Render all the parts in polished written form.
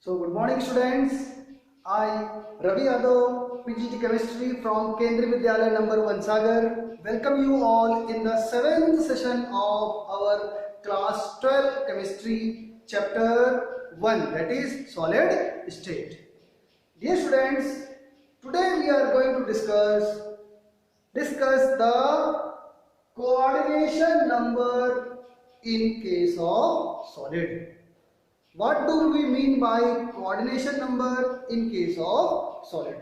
So good morning students. I Ravi Yadav, PGT Chemistry from Kendriya Vidyalaya number 1 Sagar. Welcome you all in the 7th session of our class 12 chemistry chapter 1, that is solid state. Dear students, today we are going to discuss the coordination number in case of solid. What do we mean by coordination number in case of solid?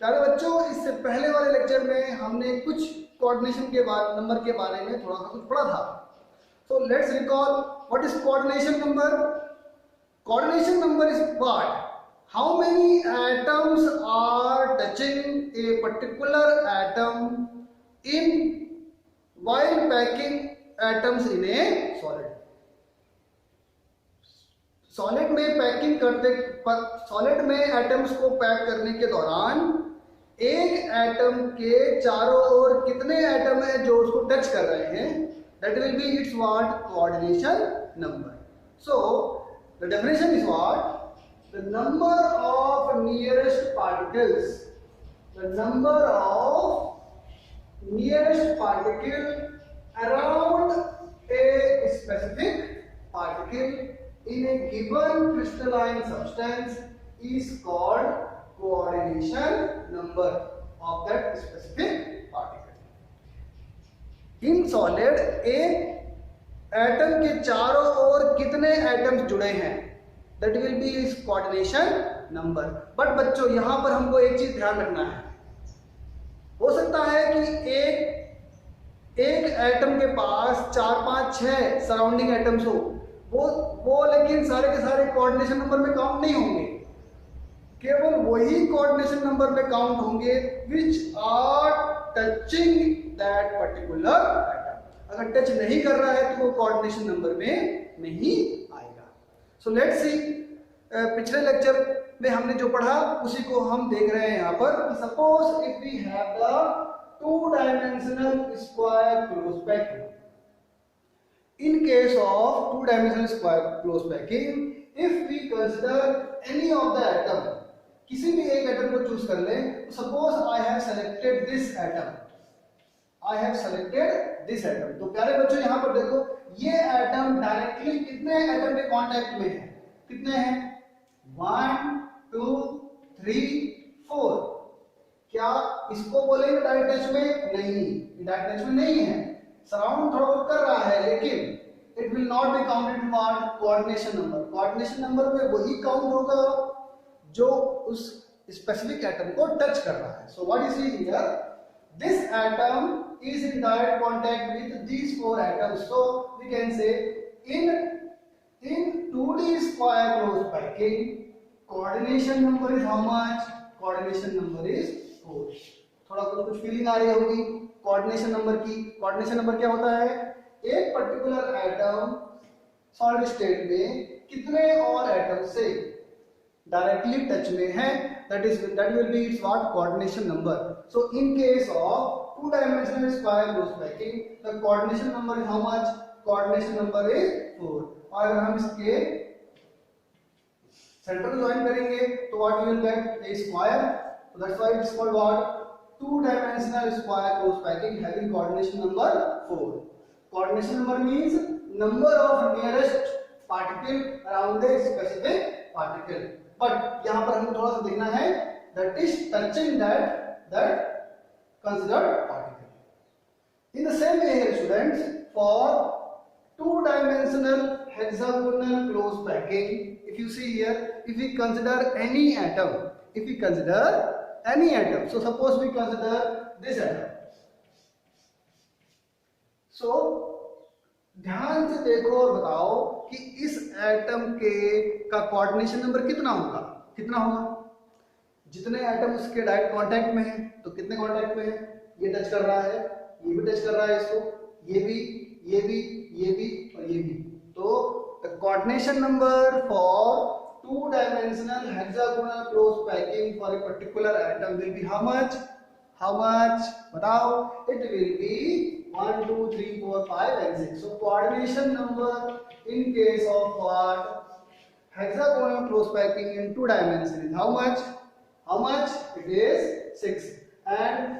प्यारे बच्चों, इससे पहले वाले lecture में हमने कुछ coordination के number के बारे में थोड़ा सा कुछ पढ़ा था. So let's recall what is coordination number. Coordination number is what? How many atoms are touching a particular atom in while packing atoms in a solid. Solid में पैकिंग करते सॉलिड में एटम्स को पैक करने के दौरान एक atom के चारों ओर कितने एटम है जो उसको टच कर रहे हैं, that will be it's what coordination number. So the definition is what? The number of nearest particles, the number of nearest particle around a specific particle in a given crystalline substance is called coordination number of that specific particle. In solid एक atom के चारों ओर कितने atoms जुड़े हैं, that will be is coordination number. But बच्चों यहां पर हमको एक चीज ध्यान रखना है. हो सकता है कि एक एटम के पास 4, 5, 6 सराउंडिंग एटम्स हो, वो लेकिन सारे के सारे कोऑर्डिनेशन नंबर में काउंट नहीं होंगे. केवल वही कोऑर्डिनेशन नंबर में काउंट होंगे which are touching that particular atom. अगर टच नहीं कर रहा है तो वो कोऑर्डिनेशन नंबर में नहीं आएगा. सो लेट्स सी, पिछले लेक्चर में हमने जो पढ़ा उसी को हम देख रहे हैं यहाँ पर. Suppose if we have the 2-dimensional square close packing. In case of 2-dimensional square close packing, if we consider any of the atom, किसी भी एक एटम को चूज कर लें. Suppose I have selected this atom. I have selected this atom. तो प्यारे बच्चों यहाँ पर देखो, ये एटम डायरेक्टली कितने एटम के कांटेक्ट में है? कितने हैं? 1, 2, 3, 4. क्या इसको बोलेंगे डायरेक्ट टच में? नहीं, डायरेक्ट टच में नहीं है. सराउंड थोड़ा बहुत कर रहा है, लेकिन it will not be counted toward coordination number. Coordination number में वही काउंट होगा जो उस स्पेसिफिक एटम को टच कर रहा है. So what is here? This atom is in direct contact with these 4 atoms. So we can say in 2D square close packing, coordination number is how much? Coordination number is 4. थोड़ा कुछ feeling आ रही होगी coordination number की. Coordination number क्या होता है? एक particular atom solid state में कितने और एटम से डायरेक्टली टच में है, that will be its what? Coordination number. So in case of 2-dimensional square close packing, the coordination number is how much? Coordination number is 4. और अगर हम इसके सेंटर को ज्वाइन करेंगे तो what we will get? A square. So that's why it's called what? 2-dimensional square close packing having coordination number 4. Coordination number means number of nearest particle around the specific particle. But यहाँ पर हमें थोड़ा सा देखना है that is touching that considered particle. In the same way here students, for 2-dimensional hexagonal close packing, if you see here, if we consider any atom, so suppose we consider this atom. So ध्यान से देखो और बताओ कि इस atom का coordination number कितना होगा? जितने एटम उसके डायरेक्ट कांटेक्ट में है, तो कितने कांटेक्ट में है? ये टच कर रहा है, ये भी टच कर रहा है इसको, ये भी और ये भी. तो the coordination number for 2-dimensional hexagonal close packing for a particular atom will be how much? बताओ. It will be 1, 2, 3, 4, 5 and 6. So coordination number in case of what? hexagonal close packing in 2 dimensions is how much? How much? It is 6. And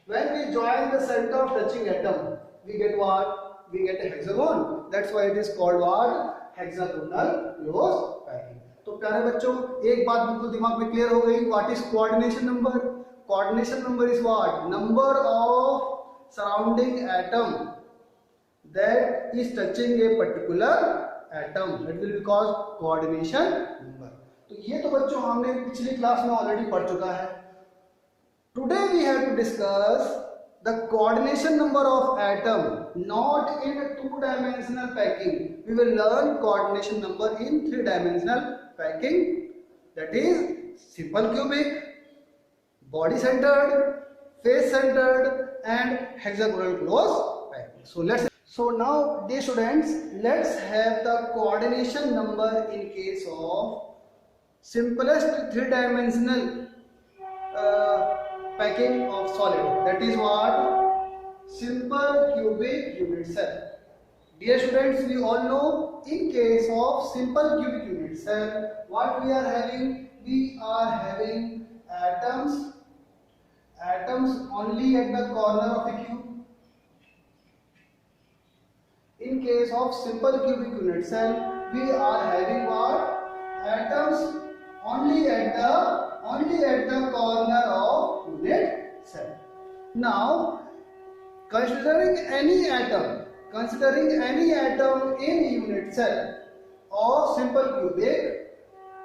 when we join the center of touching atom, we get what? We get a hexagon. That's why it is called what? Hexagonal close packing. तो प्यारे बच्चों, एक बात बिल्कुल दिमाग में clear हो गई. What is coordination number? Coordination number is what? Number of surrounding atom that is touching a particular atom. That will be called coordination number. तो ये तो बच्चों हमने पिछली क्लास में ऑलरेडी पढ़ चुका है. Today we have to discuss the coordination number of atom, not in 2-dimensional packing. We will learn coordination number in 3-dimensional packing. That is simple cubic, body centered, face centered, and hexagonal close packing. So now, dear students, let's have the coordination number in case of simplest 3-dimensional packing of solid. That is what? Simple cubic unit cell. Dear students, we all know in case of simple cubic unit cell, what we are having? We are having atoms only at the corner of a cube. In case of simple cubic unit cell, we are having what? Atoms only at the corner of unit cell. Now, considering any atom in unit cell of simple cubic,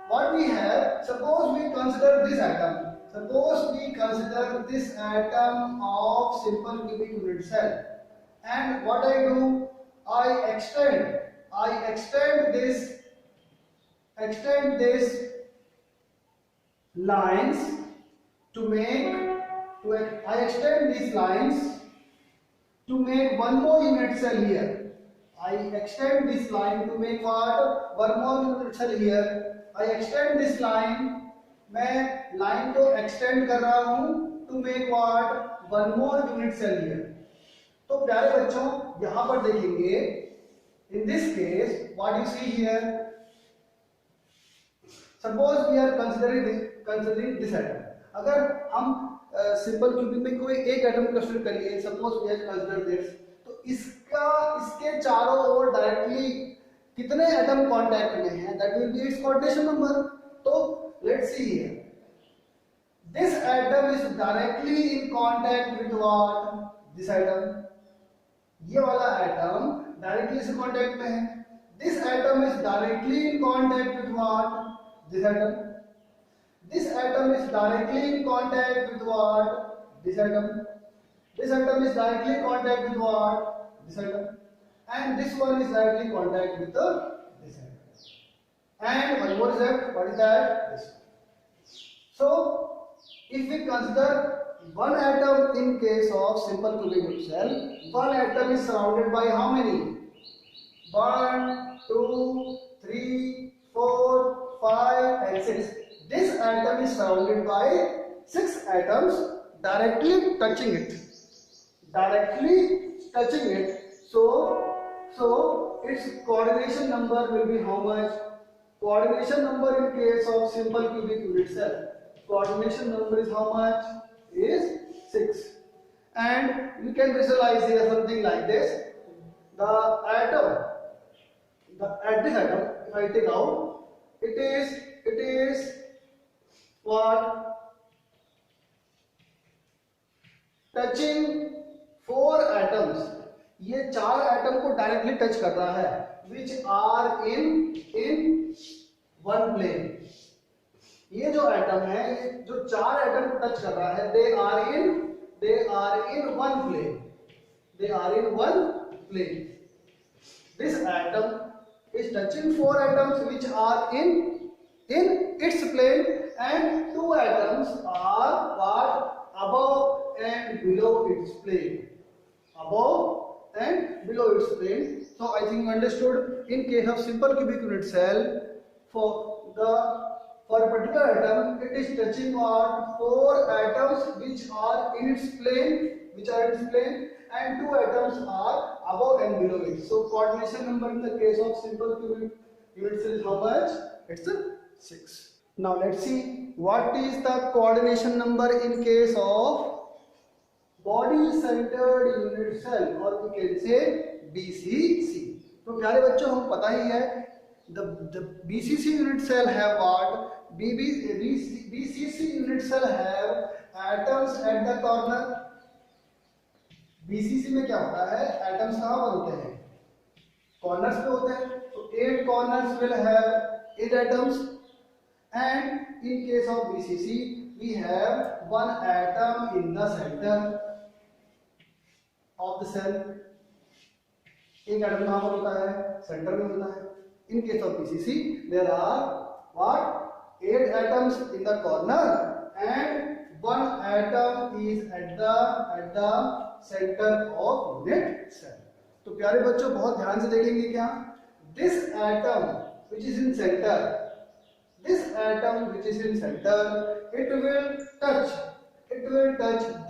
what we have? Suppose we consider this atom. Suppose we consider this atom of simple cubic unit cell, and what I do? I extend this lines to make one more unit cell here. I extend this line to make what? One more unit cell here. I extend this line. मैं line को extend कर रहा हूं to make what? One more unit cell here. तो प्यारे बच्चों, यहां पर देखेंगे, in this case, what you see here, suppose we are considering this atom. अगर हम सिंपल क्यूबिक में कोई एक एटम कंसीडर करिए, suppose we have considered this, तो इसके चारों ओर डायरेक्टली कितने एटम कांटेक्ट में हैं? That will be its coordination number. तो let's see here. This atom is directly in contact with what? This atom. ये वाला एटम डायरेक्टली से कांटेक्ट में है. This atom is directly in contact with what? This atom. This atom is directly in contact with what? This atom. This atom is directly in contact with what? This atom. And this one is directly in contact with this atom. And one more step. What is that? This one. So, if we consider one atom in case of simple cubic cell, one atom is surrounded by how many? 1, 2, 3, 4, 5 and 6. This atom is surrounded by 6 atoms directly touching it. So its coordination number will be how much? Coordination number in case of simple cubic unit cell. Coordination number is how much? Is 6. And you can visualize here something like this. The atom, at this atom, if I take out, it is what? Touching 4 atoms. ये 4 atom को directly touch कर रहा है, which are in one plane. ये जो atom है, ये जो 4 एटम को टच कर रहा है, they are in one plane. They are in one plane. This atom is touching 4 atoms which are in its plane, and 2 atoms are what? Above and below its plane. Above and below its plane. So I think you understood. In case of simple cubic unit cell, for a particular atom, it is touching what? 4 atoms which are in its plane, and 2 atoms are above and below it. So coordination number in the case of simple cubic unit cell is how much? It's 6. Now let's see what is the coordination number in case of body centered unit cell, or we can say BCC. तो प्यारे बच्चों, हम पता ही है the BCC unit cell have what? BCC unit cell have atoms at the corner. BCC में क्या होता है? एटम्स कहाँ पर होते हैं? कॉर्नर्स पे होते हैं. तो 8 corners will have 8 atoms, and in case of BCC we have one atom in the center of the cell. एक एटम कहाँ पर होता है? सेंटर में होता है. In case of BCC there are what? 8 atoms in the corner and one atom is at the center of unit cell. तो प्यारे बच्चों, बहुत ध्यान से देखेंगे क्या? This atom which is in center, it will touch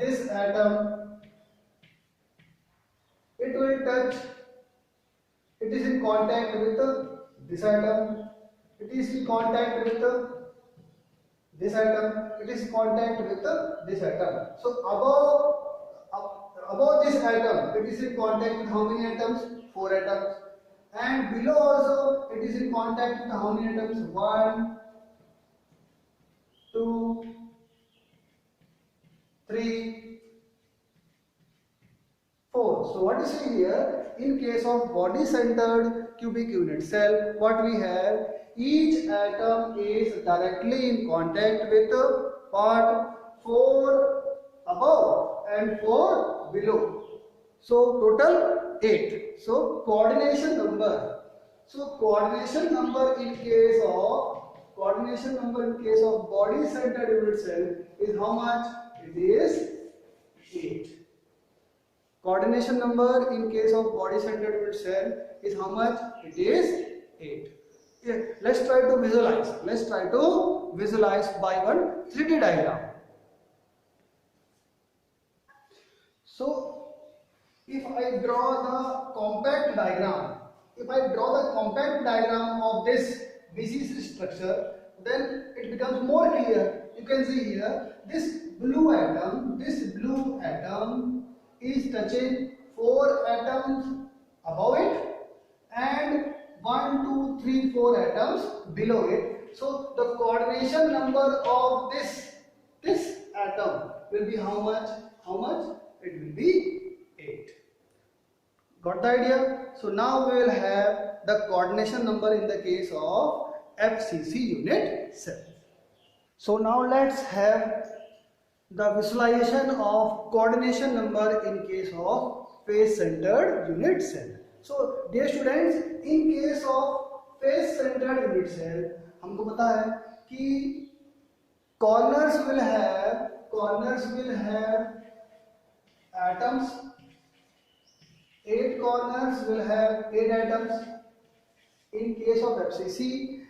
this atom. It is in contact with this atom. It is in contact with this atom. It is in contact with this atom. So above this atom, it is in contact with how many atoms? 4 atoms. And below also, it is in contact with how many atoms? 1, 2, 3, 4. So what you see here, in case of body centered cubic unit cell, what we have, each atom is directly in contact with part 4 above and 4 below. So total 8. So coordination number in case of body centered unit cell is how much? It is 8. Coordination number in case of body centered unit cell is how much? It is 8. Yeah, let's try to visualize by one 3D diagram. So if I draw the compact diagram, of this BCC structure, then it becomes more clear. You can see here, this blue atom is touching 4 atoms above it and 1, 2, 3, 4 atoms below it. So the coordination number of this atom will be how much? It will be 8. Got the idea? So now we will have the coordination number in the case of FCC unit cell. So now let's have the visualization of coordination number in case of face centered unit cell. So dear students, in case of face centered unit cell, हमको पता है कि corners will have atoms. 8 corners will have 8 atoms. In case of FCC,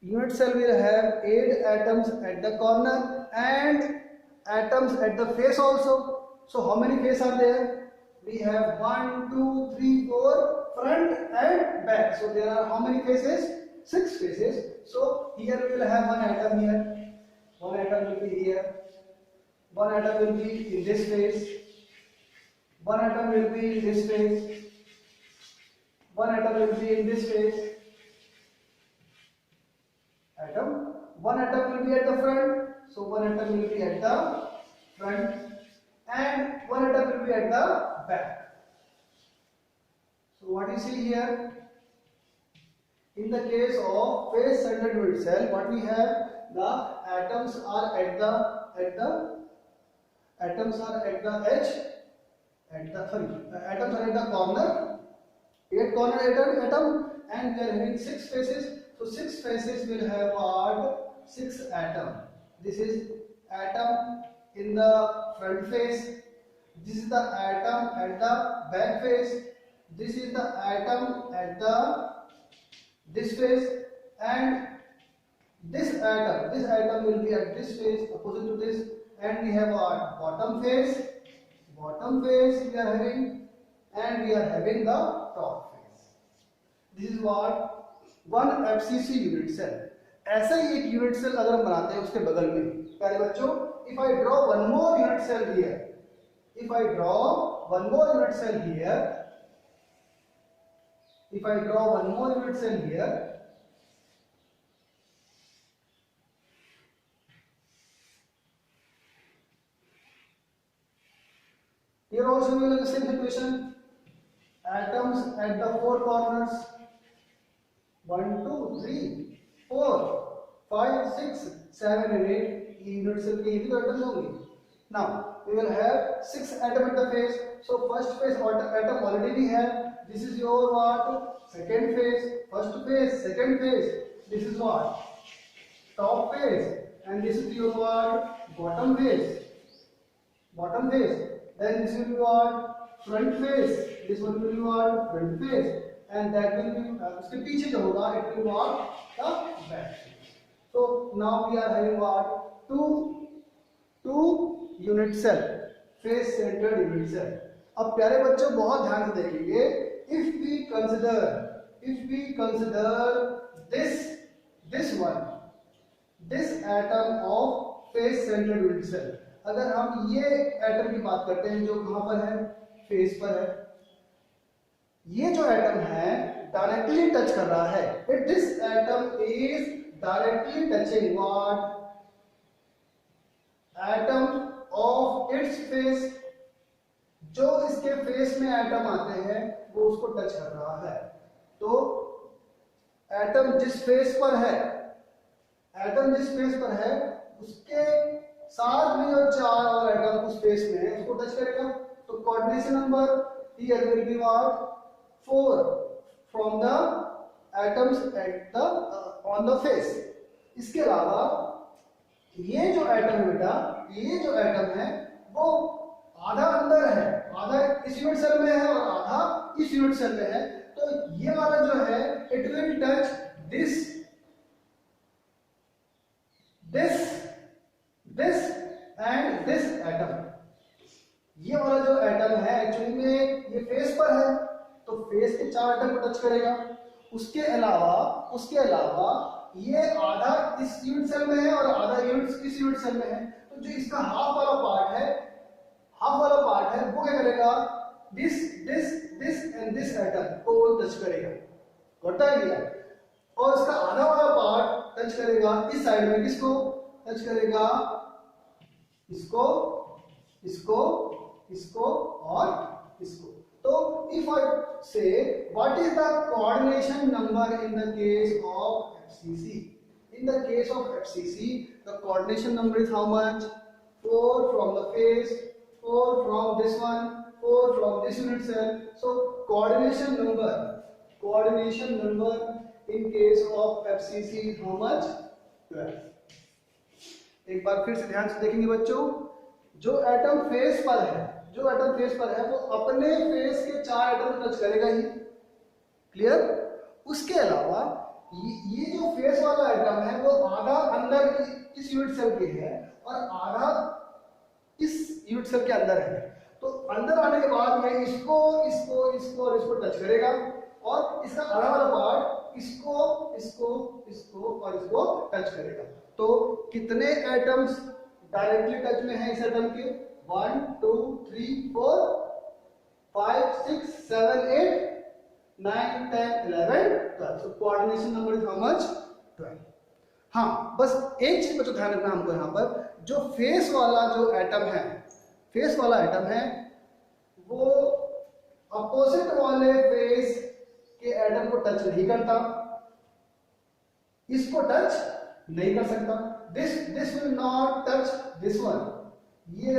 unit cell will have 8 atoms at the corner and atoms at the face also. So how many faces are there? We have 1, 2, 3, 4 front and back. So there are how many faces? 6 faces. So here we will have one atom here. One atom will be here. One atom will be in this face. One atom will be in this face. One atom will be in this face. One atom will be at the front. So one atom will be at the front and one atom will be at the back. So what you see here, in the case of face centered unit cell, what we have, the atoms are at the edge, atoms are at the corner, 8 corner atom, and we are having 6 faces. So 6 faces will have what? 6 atom. This is atom in the front face. This is the atom at the back face. This is the atom at this face, and this atom will be at this face, opposite to this, and we have our bottom face we are having, and we are having the top face. This is what one FCC unit cell. ऐसा ही एक unit cell अगर हम बनाते हैं उसके बगल में, प्यारे बच्चों, if I draw one more unit cell here, if I draw one more unit cell here, if I draw one more unit cell here, here also we will have the same situation, atoms at the four corners, 1 2 3 4 5 6 7 and 8 unit cell के भी atoms होंगे. Now we will have 6 atoms at the face. So first phase atom already we have. This is your what? Second phase, first phase, second phase. This is what? Top phase. And this is your what? Bottom phase. Bottom phase. Then this will be what? Front phase. This one will be what? Front phase. And that will be उसके पीछे जो होगा it will be what? The back phase. So now we are having what? Two unit cell. Face centered unit cell. अब प्यारे बच्चों बहुत ध्यान से देखेंगे. If we consider this one, this atom of face centered unit cell, अगर हम ये एटम की बात करते हैं जो कहां पर है, फेस पर है, ये जो एटम है डायरेक्टली टच कर रहा है, this atom is directly touching what? Atom of its face. जो इसके फेस में एटम आते हैं वो उसको टच कर रहा है. तो एटम जिस फेस पर है, एटम जिस फेस पर है उसके साथ में जो 4 और एटम उस फेस में है उसको टच करेगा. तो coordination number here will be what? 4 from the atoms at the on the face. इसके अलावा ये जो एटम है बेटा, ये जो एटम है वो आधा अंदर है, आधा इस यूनिट सेल में है और आधा इस यूनिट सेल में है. तो ये वाला जो है it will touch this and this atom. ये वाला जो एटम है एक्चुअली में ये फेस पर है तो फेस के 4 एटम को टच करेगा. उसके अलावा ये आधा इस यूनिट सेल में है और आधा यूनिट इस यूनिट सेल में है. तो जो इसका हाफ वाला पार्ट है वो क्या करेगा? दिस एंड दिस एटम को वो टच करेगा. घटा गया. और इसका आधा वाला पार्ट टच करेगा इस साइड में. किसको टच करेगा? इसको और इसको. तो इफ आई से what is the coordination number in the case of FCC? In the case of FCC, the coordination number is how much? 4 from the face, 4 from this one, 4 from this unit cell. So coordination number in case of FCC is how much? 12. एक बार फिर से ध्यान से देखेंगे बच्चों. जो atom face पर है वो अपने फेस के 4 एटम को टच करेगा ही. क्लियर? उसके अलावा ये जो फेस वाला एटम है वो आधा अंदर इस यूनिट सेल के है और आधा इस यूनिट सेल के अंदर है. तो अंदर आने के बाद में इसको और इसको टच करेगा और इसका आधा वाला पार्ट इसको और इसको टच करेगा. तो कितने एटम्स डायरेक्टली टच में है इस एटम के? 1 2 3 4 5 6 7 8 9 10 11 12. So coordination number is how much? 12. हाँ, बस एक चीज बच्चों ध्यान रखना हमको यहाँ पर, जो फेस वाला एटम है वो अपोजिट वाले फेस के एटम को टच नहीं करता, इसको टच नहीं कर सकता. This will not touch this one. ये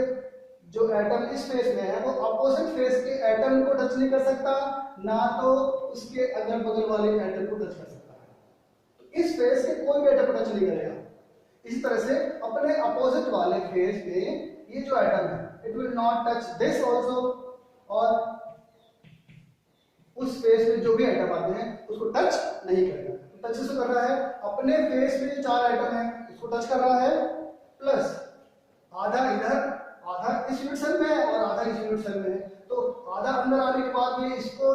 जो एटम इस फेस में है वो अपोजिट फेस के एटम को टच नहीं कर सकता, ना तो उसके अगल बगल वाले एटम को टच कर सकता है. तो इस फेस के कोई भी एटम को टच नहीं करेगा. इसी तरह से अपने अपोजिट वाले फेस पे ये जो एटम है it will not touch this also, और उस फेस में जो भी एटम आते हैं उसको टच नहीं करेगा. तो टच किसको कर रहा है? अपने फेस में 4 एटम है उसको टच कर रहा है, प्लस आधा इधर, आधा इस यूनिट सेल में है और आधा इस यूनिट सेल में है. तो आधा अंदर आने के बाद में इसको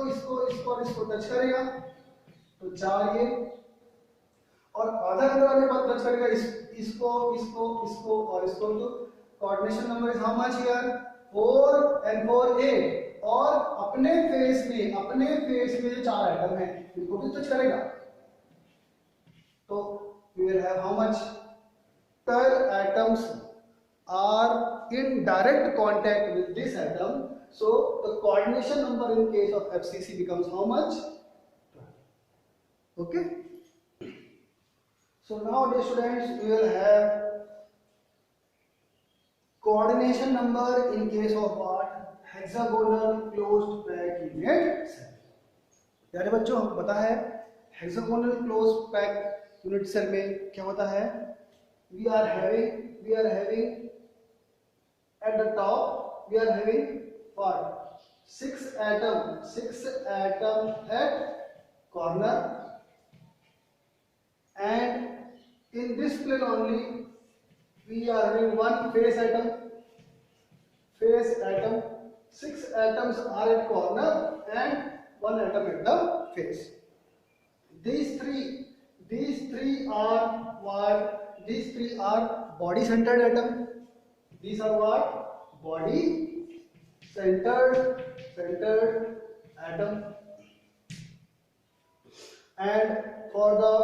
टच करेगा. तो 4 ये और आधा अंदर आने के बाद टच करेगा इसको और इसको। तो coordination number is how much here 4 and 4 8। और अपने फेस में जो 4 एटम है इनको भी टच करेगा। तो we will have how much 10 atoms are in direct contact with this atom. So the coordination number in case of FCC becomes how much? Okay. So now dear students, we will have coordination number in case of what? Hexagonal closed pack unit cell। यारे बच्चों हमको पता है hexagonal closed pack unit cell में क्या होता है? We are having at the top we are having what? 6 atom at corner, and in this plane only we are having one face atom। 6 atoms are at corner and 1 atom at the face। These three are what? These three are body centered atom। These are what? Body centered atom। And for the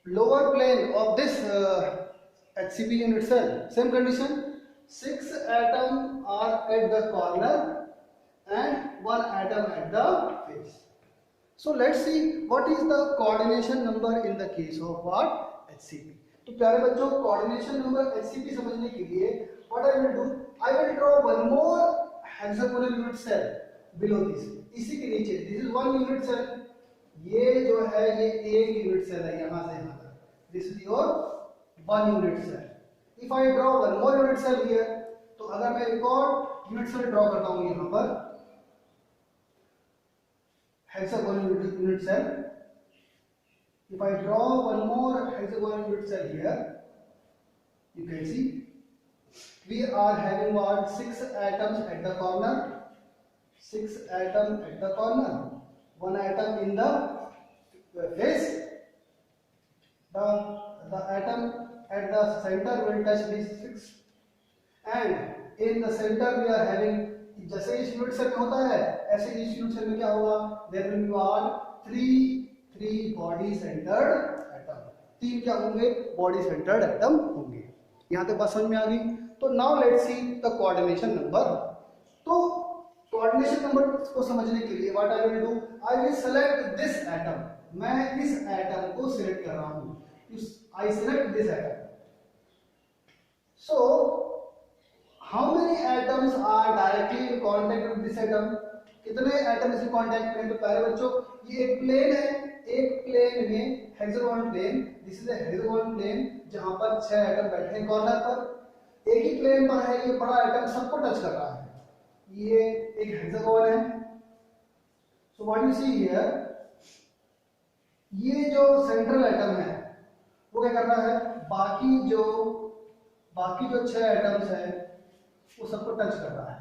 lower plane of this HCP unit cell, same condition, 6 atoms are at the corner and 1 atom at the face। So let's see what is the coordination number in the case of what? HCP। तो प्यारे बच्चों coordination number HCP समझने के लिए what I will do, I will draw one more hexagonal unit cell below this। इसी के नीचे this is one unit cell। ये जो है ये एक यूनिट सेल है यहाँ से यहाँ तक। This is your one unit cell। If I draw one more unit cell here, तो अगर मैं एक और यूनिट सेल ड्रॉ करता हूँ यहाँ पर hexagonal unit cell, if I draw one more hexagonal unit cell here, you can see we are having what? 6 atoms at the corner, 6 atoms at the corner, 1 atom in the face। The atom at the center will touch these 6, and in the center we are having, जैसे इस unit cell में होता है ऐसे इस unit cell में क्या होगा? There will be what? 3 body centred atom. 3 क्या होंगे? बॉडी सेंटर्ड एटम होंगे। यहां तक बात समझ में आ गई? तो now let's see the coordination number. तो कोऑर्डिनेशन नंबर को समझने के लिए what I will do, I will select this atom. मैं इस एटम को सिलेक्ट कर रहा हूं। आई select this atom. So how many atoms are directly in contact with this atom? कितने एटम इसमें कांटेक्ट में? तो पहले बच्चों ये एक प्लेन है, एक प्लेन में hexagonal plane, this is a hexagonal plane जहां पर 6 एटम बैठे हैं कॉर्नर पर। एक ही प्लेन पर है, ये बड़ा एटम सबको टच कर रहा है। ये एक हेक्सागोन है। So what you see here, ये जो सेंट्रल एटम है वो क्या कर रहा है? बाकी जो 6 एटम्स हैं वो सबको टच कर रहा है।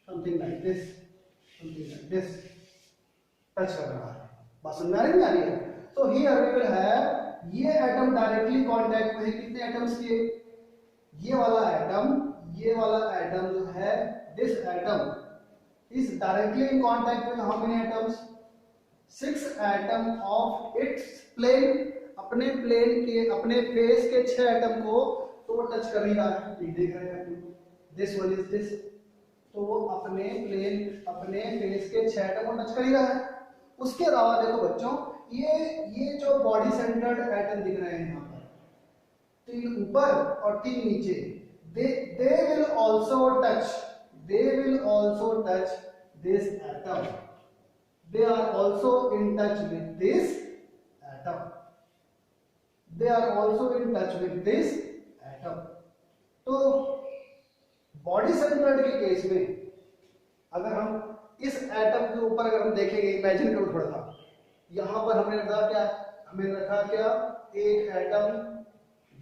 समथिंग लाइक दिस टच कर रहा है। बात समझ में आ रही है? तो हियर वी विल हैव ये एटम डायरेक्टली कांटेक्ट में है कितने एटम्स के? ये वाला एटम जो है, this atom is directly in contact with how many atoms? 6 atom of its plane. अपने प्लेन के, अपने फेस के 6 एटम को तो वो टच कर ही रहा है। ये देख रहे हैं आप, दिस वन इज दिस। तो वो अपने फेस के 6 एटम को टच कर ही रहा है। उसके अलावा देखो बच्चों, ये जो बॉडी सेंटर्ड एटम दिख रहे हैं यहाँ पर, 3 ऊपर और 3 नीचे, they will also touch this atom। They are also in touch with this atom। तो बॉडी सेंटर्ड के केस में अगर हम इस एटम के ऊपर अगर हम देखेंगे, इमेजिन करो थोड़ा सा, यहां पर हमने रखा क्या? एक एटम,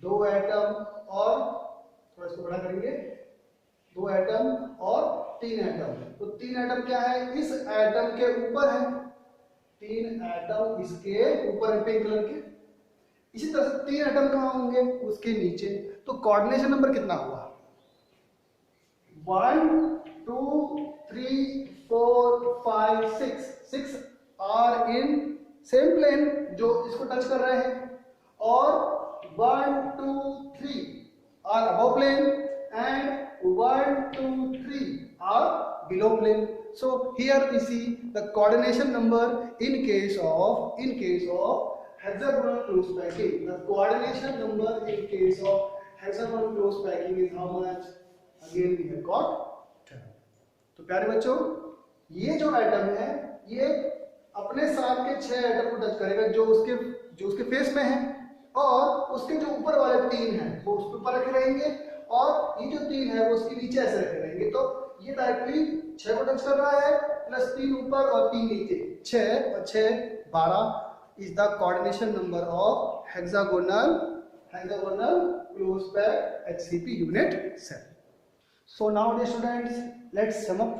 2 एटम और थोड़ा इसको बड़ा करेंगे, 2 एटम और 3 एटम। तो 3 एटम क्या है? इस एटम के ऊपर है। 3 एटम इसके ऊपर है पिंक कलर के, इसी तरह से 3 एटम कहाँ होंगे, उसके नीचे। तो कोऑर्डिनेशन नंबर कितना हुआ, 1 2 3 4 5 6, 6 आर इन सेम प्लेन जो इसको टच कर रहे हैं, और 1 2 3 are above plane and 1 2 3 are below plane. So here we see the coordination number in case of hexagonal close packing. The coordination number in case of hexagonal close packing is how much? Again we have got 10. तो प्यारे बच्चों, ये जो atom है ये अपने साथ के 6 एटम को टच करेगा जो उसके फेस में है, और उसके जो ऊपर वाले 3 हैं वो उसके ऊपर रखे रहेंगे, और ये जो 3 है वो उसके नीचे ऐसे रखे रहेंगे। तो ये डायरेक्टली 6 को टच कर रहा है, प्लस 3 ऊपर और 3 नीचे, 6 और 6 12 is the coordination number of hexagonal close pack HCP unit cell. So now dear students, let's sum up.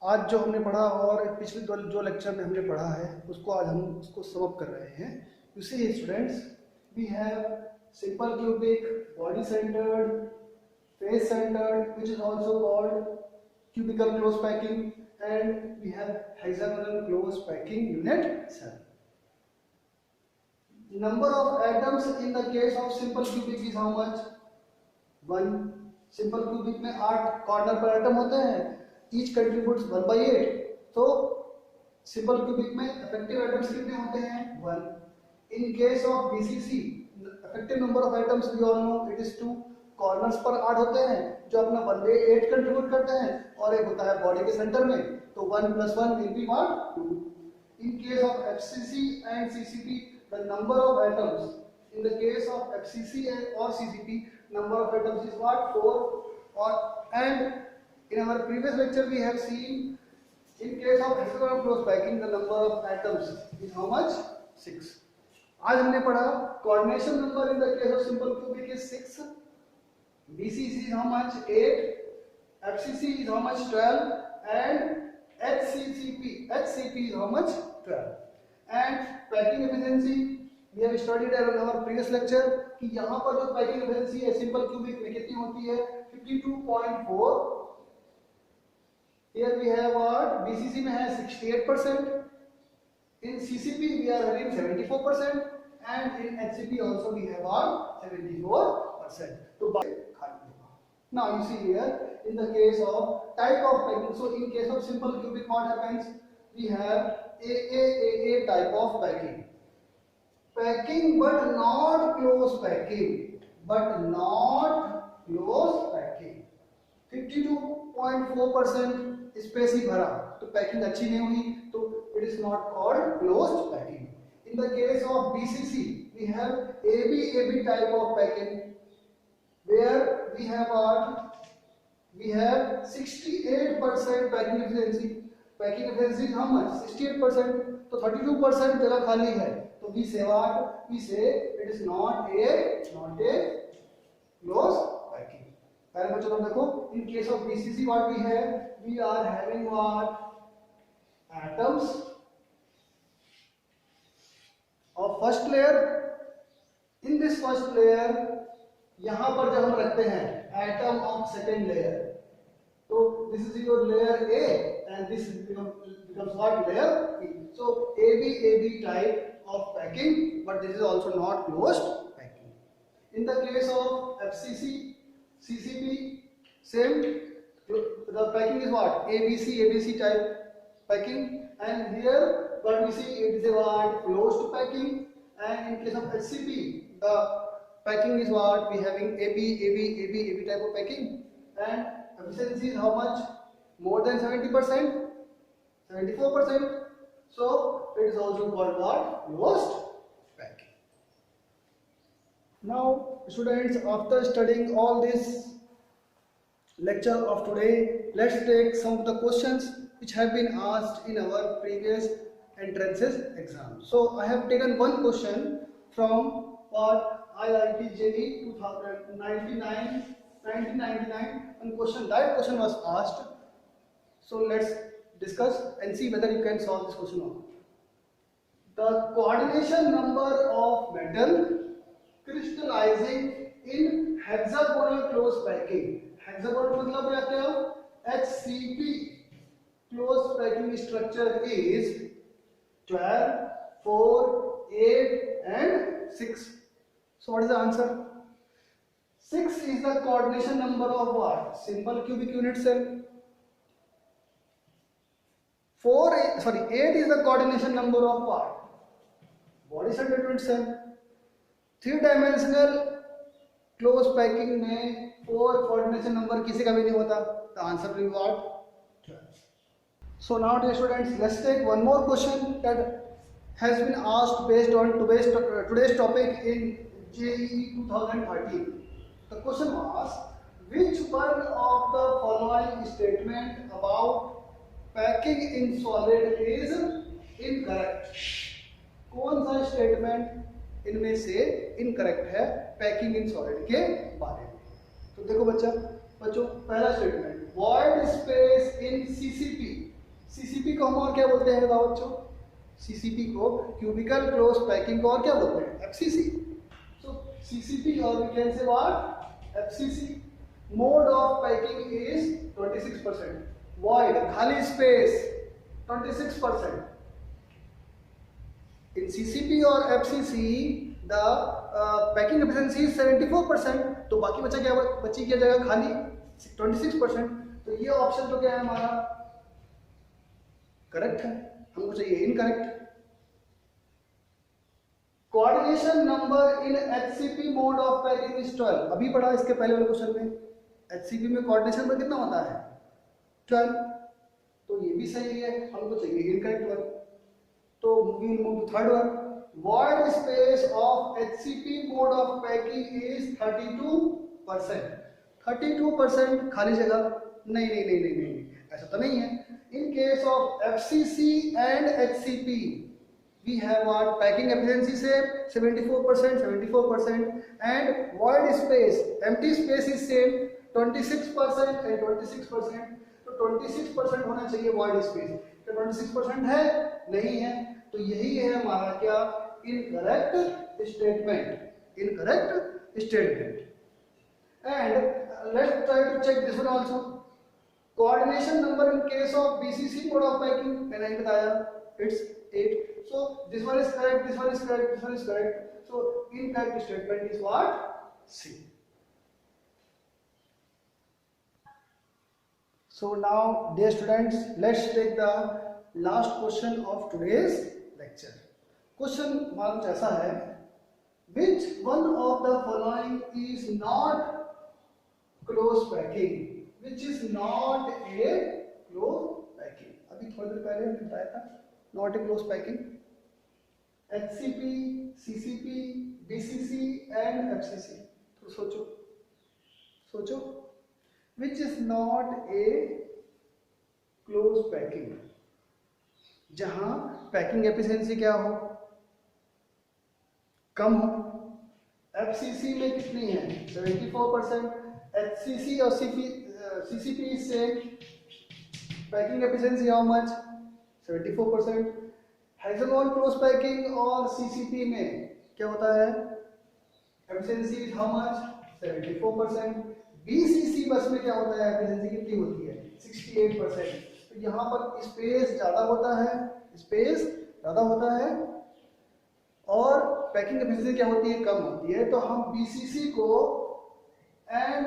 आज जो हमने पढ़ा और पिछले जो लेक्चर में हमने पढ़ा है उसको आज हम उसको सम अप कर रहे हैं। You see students, we have simple cubic, body centred, face centered, which is also called cubical close packing, and we have hexagonal close packing unit cell. Number of atoms in the case of simple cubic is how much? 1. Simple cubic में 8 corner पर atom होते हैं, each contributes 1/8. तो simple cubic में effective atoms कितने होते हैं? 1. In case of BCC, effective number of atoms we all know it is 2. Corners पर 8 होते हैं जो अपना 1/8 कंट्रीब्यूट करते हैं, और एक होता है बॉडी के सेंटर में, तो 1 + 1 will be what? 2. In case of FCC and CCP, the number of atoms in the case of FCC or CCP, number of atoms is what? 4. And in our previous lecture we have seen in case of hexagonal close packing the number of atoms is how much? 6. आज हमने पढ़ा coordination number in the case of simple cubic is 6. BCC is how much? 8. FCC is how much? 12. And HCP is how much? 12. And packing efficiency we have studied in our previous lecture कि यहाँ पर जो packing efficiency है simple cubic में कितनी होती है? 52.4. Here we have what? BCC में है 68%. In CCP we are having 74%, and in HCP also we have what? 74%. So now you see here in the case of type of packing, so in case of simple cubic what happens? We have AAAA type of packing but not close packing, 52.4% space ही भरा तो packing अच्छी नहीं हुई, तो it is not called closed packing. In the case of BCC we have ABAB type of packing where we have 68% packing efficiency. Packing efficiency is how much? 68%. तो 32% जगह खाली है, तो we say what? We say it is not a close packing. पहले बच्चों लोग देखो, in case of BCC what we have? We are having what? Atoms of first layer. In this first layer यहाँ पर जब हम रखते हैं एटम ऑफ सेकेंड लेयर, तो this is your layer A and this becomes what? Layer B. So ABAB type of packing, but this is also not closed packing. In the case of FCC, CCP, same. The packing is what? ABC type packing, and here what we see it is a what? Closed packing. And in case of HCP, the packing is what? We having AB type of packing, and efficiency is how much? More than 70%, 74%. So it is also called what? Closed packing. Now students, after studying all this lecture of today, let's take some of the questions which have been asked in our previous entrances exam. So I have taken one question from what? IIT JEE 1999, and that question was asked. So let's discuss and see whether you can solve this question or not. The coordination number of metal crystallizing in hexagonal close packing. Hexagonal मतलब क्या? HCP close packing structure is 12, 4, 8 and 6. So what is the answer? 6 is the coordination number of what? Simple cubic unit cell. 8 is the coordination number of what? Body cell dead cell. 3-dimensional close packing में 4 coordination number किसी का भी नहीं होता. The answer will be what? 12. So now dear students, let's take one more question that has been asked based on today's topic in JEE 2013. The question was, which one of the following statement about packing in solid is incorrect? कौन सा statement इनमें से incorrect है packing in solid के बारे में? तो देखो बच्चों पहला statement, void space in CCP. CCP को हम और क्या बोलते हैं बताओ बच्चों? सीसीपी को क्यूबिकल क्लोज पैकिंग को और क्या बोलते हैं? एफसीसी। सो सीसीपी और we can say what? FCC. Mode of packing is 26%। Void खाली स्पेस 26%। इन सीसीपी और FCC the packing efficiency is 74%। तो बाकी बचा क्या? बची क्या जगह खाली 26%। तो ये ऑप्शन तो क्या है हमारा? करेक्ट है। हमको चाहिए incorrect. Coordination number in HCP mode of packing is 12। अभी पढ़ा इसके पहले वाले क्वेश्चन में, एचसीपी में कोऑर्डिनेशन नंबर कितना होता है? 12। तो ये भी सही है, हमको चाहिए इनकरेक्ट वन। तो we will move to third one. Void space of HCP mode of packing is 32%। 32% खाली जगह? नहीं, ऐसा तो नहीं है। In case of FCC and HCP, we have what? Packing efficiency से 74%, and void space, empty space is same 26% and 26%. तो 26% होना चाहिए void space। तो 26% है? नहीं है। तो यही है हमारा क्या? Incorrect statement। And let's try to check this one also. Coordination number in case of BCC mode of packing मैंने नहीं बताया, it's 8। So this one is correct, this one is correct, this one is correct. So incorrect statement is what? C. So now dear students, let's take the last question of today's lecture. Question हमारा कुछ ऐसा है, which one of the following is not close packing? Which is not a close packing? अभी थोड़ी देर पहले हमने बताया था not a close packing। HCP, CCP, BCC and FCC। तो सोचो which is not a close packing? जहां पैकिंग एफिशिएंसी क्या हो? कम हो। FCC में कितनी है? 74%। HCC और CCP is same. Packing efficiency how much? 74%. Hexagon close packing और CCP में क्या होता है? Efficiency is how much? 74%. BCC बस में क्या होता है? Efficiency कितनी होती है? 68%. तो यहाँ पर स्पेस ज़्यादा होता है और पैकिंग एफिशिएंसी क्या होती है? कम होती है। तो हम BCC को एंड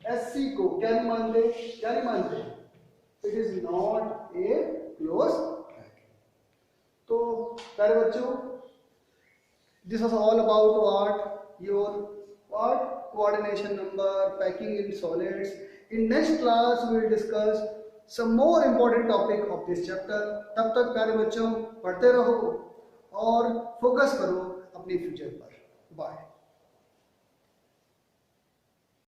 SC को क्या नहीं मानते? It is not a close packing. तो प्यारे बच्चों, this was all about what? Your what? Coordination number, packing in solids. In next class we will discuss some more important topic of this chapter. तब तक प्यारे बच्चों पढ़ते रहो और फोकस करो अपने फ्यूचर पर। बाय।